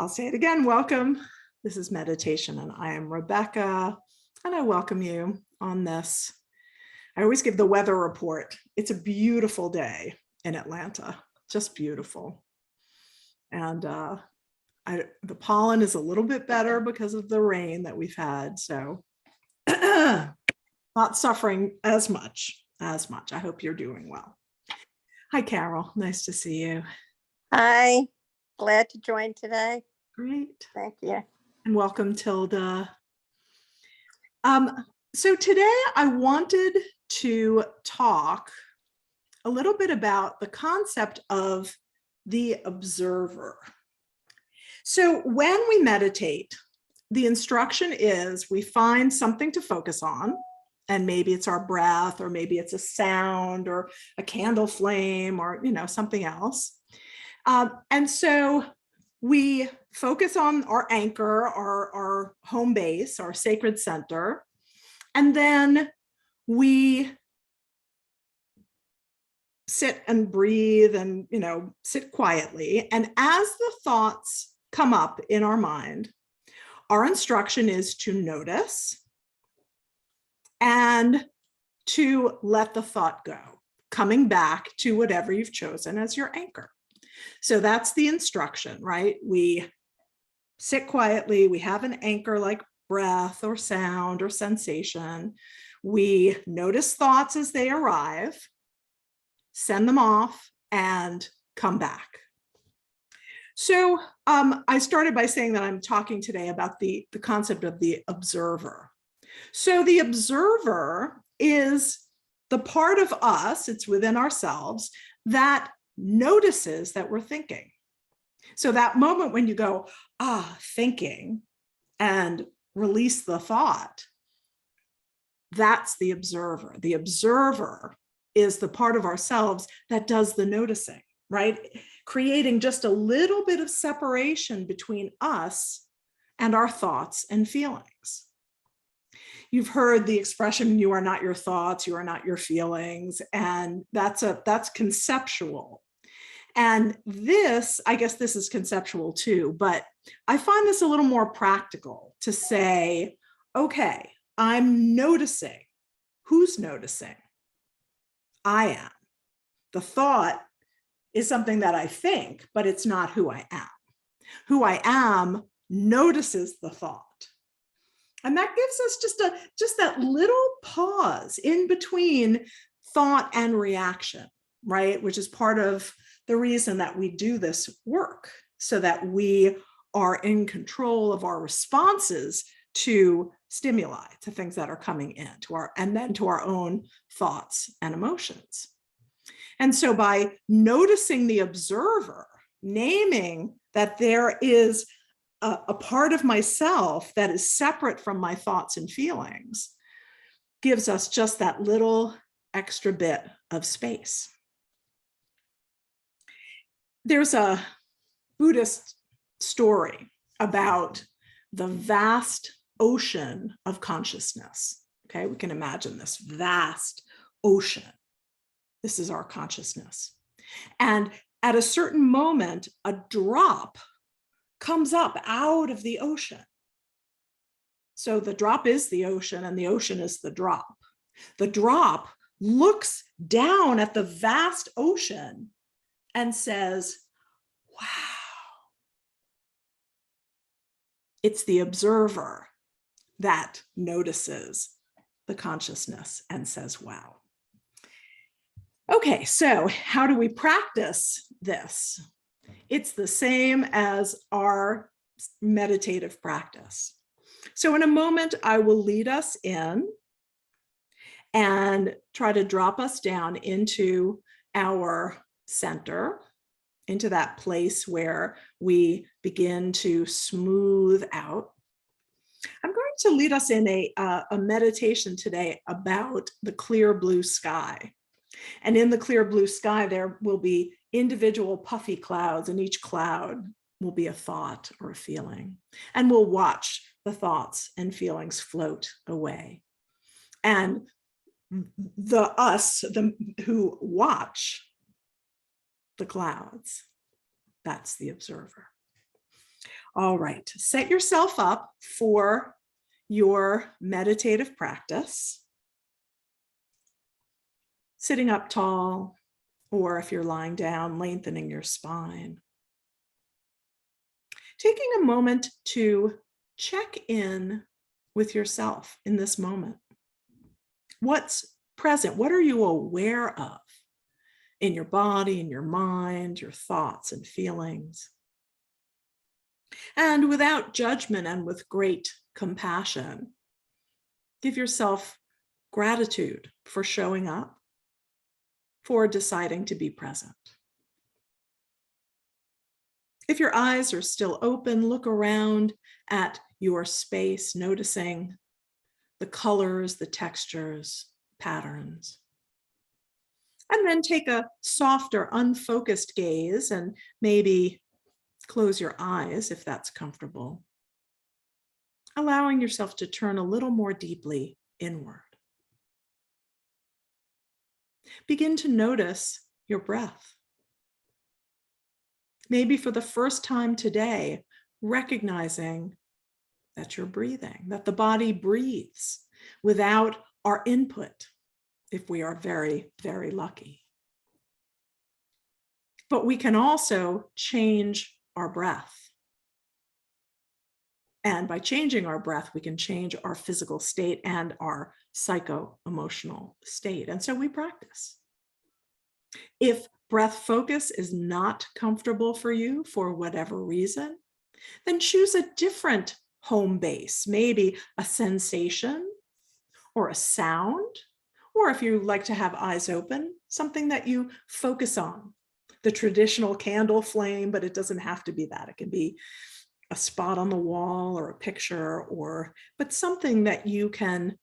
I'll say it again, welcome. This is meditation and I am Rebecca and I welcome you on this. I always give the weather report. It's a beautiful day in Atlanta, just beautiful. And the pollen is a little bit better because of the rain that we've had. So not suffering as much. I hope you're doing well. Hi, Carol. Nice to see you. Hi, glad to join today. Great. Thank you. And welcome, Tilda. So today I wanted to talk a little bit about the concept of the observer. So when we meditate, the instruction is we find something to focus on, and maybe it's our breath, or maybe it's a sound or a candle flame or something else. And so we focus on our anchor, our home base, our sacred center, and then we sit and breathe and sit quietly. And as the thoughts come up in our mind, our instruction is to notice and to let the thought go, coming back to whatever you've chosen as your anchor. So that's the instruction, right? We sit quietly, we have an anchor like breath or sound or sensation. We notice thoughts as they arrive, send them off, and come back. So I started by saying that I'm talking today about the concept of the observer. So the observer is the part of us, it's within ourselves, that notices that we're thinking. So that moment when you go, thinking, and release the thought, that's the observer. The observer is the part of ourselves that does the noticing, right? Creating just a little bit of separation between us and our thoughts and feelings. You've heard the expression, you are not your thoughts, you are not your feelings, and that's conceptual. And this, I guess this is conceptual too, but I find this a little more practical to say, okay, I'm noticing. Who's noticing? I am. The thought is something that I think, but it's not who I am. Who I am notices the thought. And that gives us just that little pause in between thought and reaction, right? Which is part of the reason that we do this work, so that we are in control of our responses to stimuli, to things that are coming in, and then to our own thoughts and emotions. And so by noticing the observer, naming that there is a part of myself that is separate from my thoughts and feelings, gives us just that little extra bit of space. There's a Buddhist story about the vast ocean of consciousness. Okay, we can imagine this vast ocean. This is our consciousness. And at a certain moment, a drop comes up out of the ocean. So the drop is the ocean and the ocean is the drop. The drop looks down at the vast ocean and says, wow. It's the observer that notices the consciousness and says, wow. Okay, so how do we practice this? It's the same as our meditative practice. So in a moment, I will lead us in and try to drop us down into our center, into that place where we begin to smooth out. I'm going to lead us in a meditation today about the clear blue sky. And in the clear blue sky, there will be individual puffy clouds, and each cloud will be a thought or a feeling. And we'll watch the thoughts and feelings float away. And who watch the clouds, that's the observer. All right, set yourself up for your meditative practice. Sitting up tall, or if you're lying down, lengthening your spine. Taking a moment to check in with yourself in this moment. What's present? What are you aware of in your body, in your mind, your thoughts and feelings? And without judgment and with great compassion, give yourself gratitude for showing up, for deciding to be present. If your eyes are still open, look around at your space, noticing the colors, the textures, patterns. And then take a softer, unfocused gaze and maybe close your eyes if that's comfortable, allowing yourself to turn a little more deeply inward. Begin to notice your breath. Maybe for the first time today, recognizing that you're breathing, that the body breathes without our input, if we are very, very lucky. But we can also change our breath. And by changing our breath, we can change our physical state and our psycho-emotional state. And so we practice. If breath focus is not comfortable for you for whatever reason, then choose a different home base, maybe a sensation or a sound, or if you like to have eyes open, something that you focus on. The traditional candle flame, but it doesn't have to be that. It can be a spot on the wall or a picture, but something that you can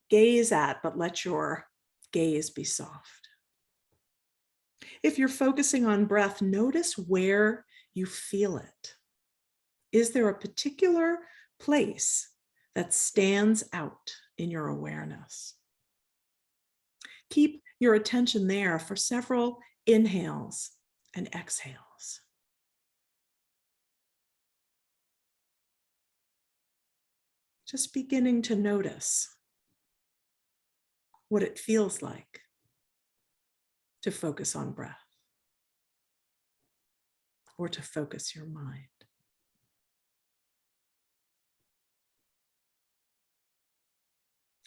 gaze at, but let your gaze be soft. If you're focusing on breath, notice where you feel it. Is there a particular place that stands out in your awareness? Keep your attention there for several inhales and exhales. Just beginning to notice what it feels like to focus on breath or to focus your mind.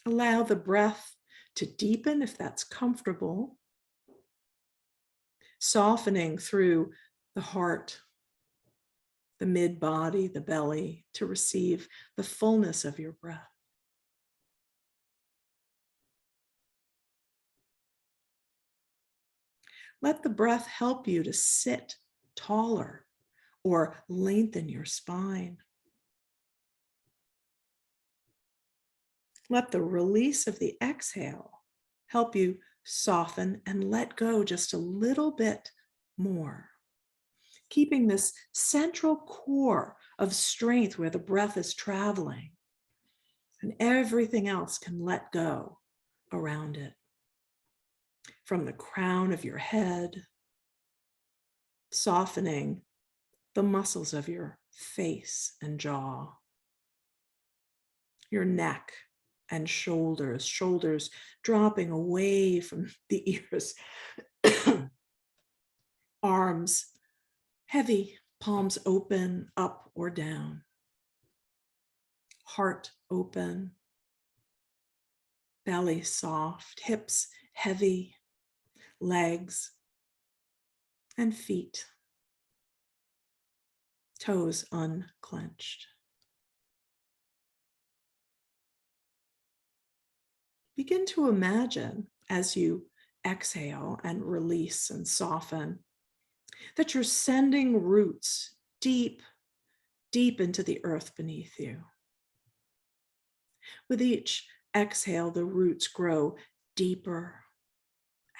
Allow the breath to deepen if that's comfortable, softening through the heart, the mid-body, the belly, to receive the fullness of your breath. Let the breath help you to sit taller or lengthen your spine. Let the release of the exhale help you soften and let go just a little bit more. Keeping this central core of strength where the breath is traveling, and everything else can let go around it. From the crown of your head, softening the muscles of your face and jaw, your neck and shoulders dropping away from the ears, arms heavy, palms open, up or down, heart open, belly soft, hips heavy, legs and feet, toes unclenched. Begin to imagine as you exhale and release and soften that you're sending roots deep, deep into the earth beneath you. With each exhale, the roots grow deeper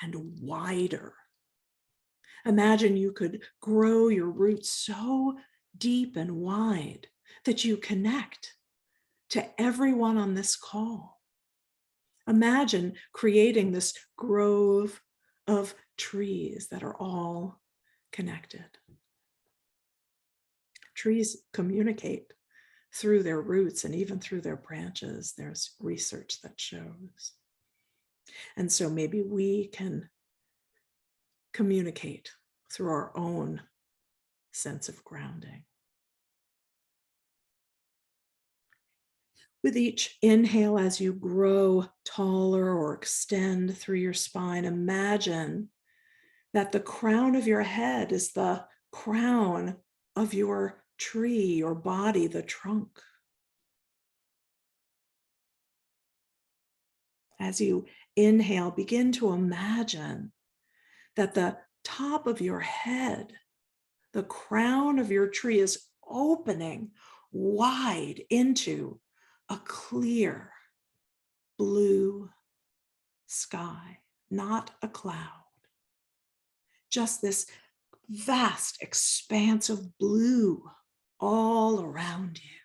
and wider. Imagine you could grow your roots so deep and wide that you connect to everyone on this call. Imagine creating this grove of trees that are all connected. Trees communicate through their roots and even through their branches. There's research that shows. And so maybe we can communicate through our own sense of grounding. With each inhale, as you grow taller or extend through your spine, imagine that the crown of your head is the crown of your tree, your body, the trunk. As you inhale, begin to imagine that the top of your head, the crown of your tree, is opening wide into a clear blue sky, not a cloud. Just this vast expanse of blue all around you.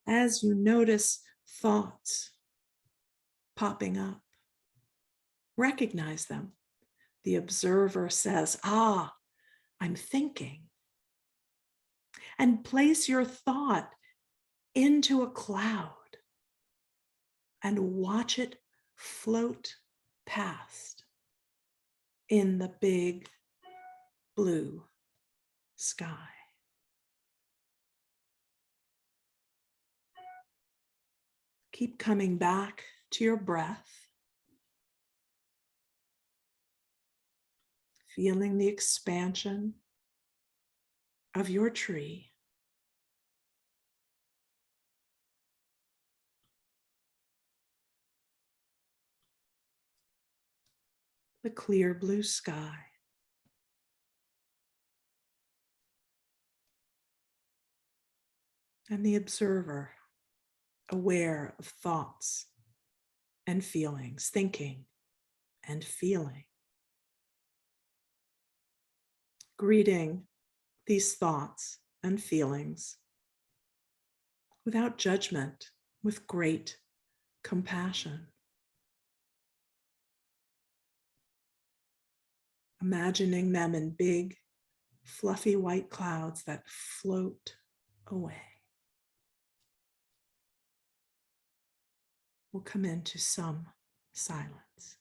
As you notice thoughts popping up, recognize them. The observer says, "Ah, I'm thinking." And place your thought into a cloud and watch it float past in the big blue sky. Keep coming back to your breath, feeling the expansion of your tree. The clear blue sky. And the observer, aware of thoughts and feelings, thinking and feeling. Greeting these thoughts and feelings without judgment, with great compassion. Imagining them in big, fluffy white clouds that float away. We'll come into some silence.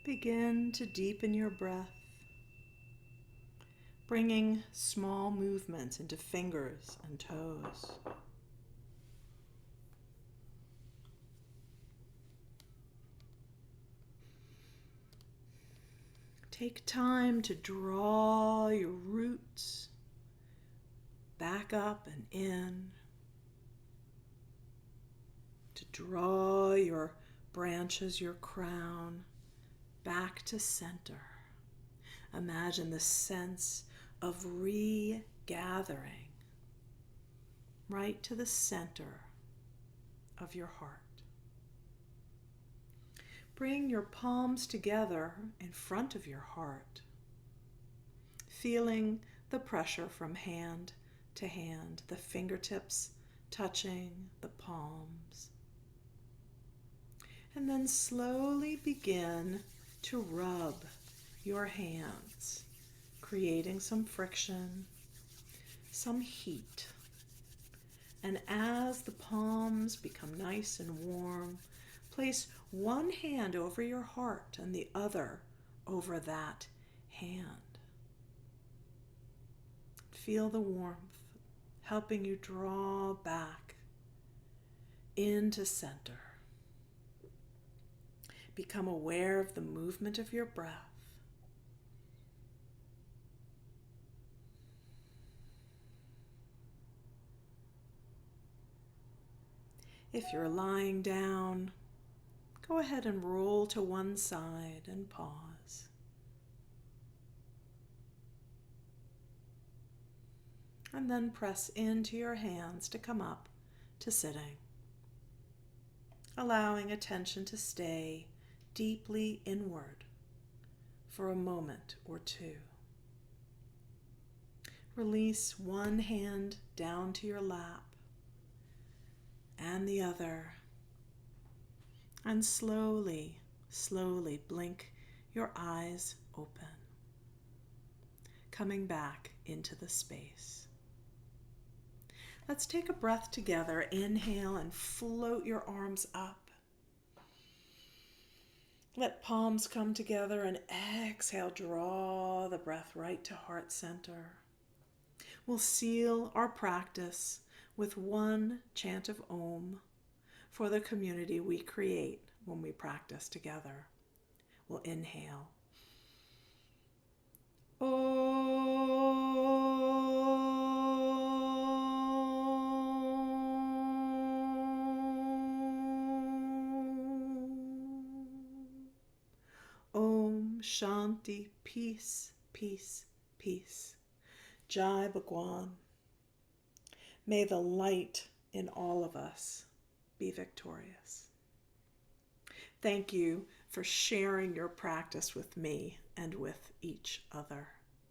Begin to deepen your breath, bringing small movements into fingers and toes. Take time to draw your roots back up and in, to draw your branches, your crown, back to center. Imagine the sense of regathering right to the center of your heart. Bring your palms together in front of your heart, feeling the pressure from hand to hand, the fingertips touching the palms. And then slowly begin to rub your hands, creating some friction, some heat. And as the palms become nice and warm, place one hand over your heart and the other over that hand. Feel the warmth helping you draw back into center. Become aware of the movement of your breath. If you're lying down, go ahead and roll to one side and pause. And then press into your hands to come up to sitting, allowing attention to stay deeply inward for a moment or two. Release one hand down to your lap and the other, and slowly, slowly blink your eyes open, coming back into the space. Let's take a breath together. Inhale and float your arms up. Let palms come together and exhale, draw the breath right to heart center. We'll seal our practice with one chant of Om for the community we create when we practice together. We'll inhale. Om Shanti, peace, peace, peace. Jai Bhagwan. May the light in all of us be victorious. Thank you for sharing your practice with me and with each other.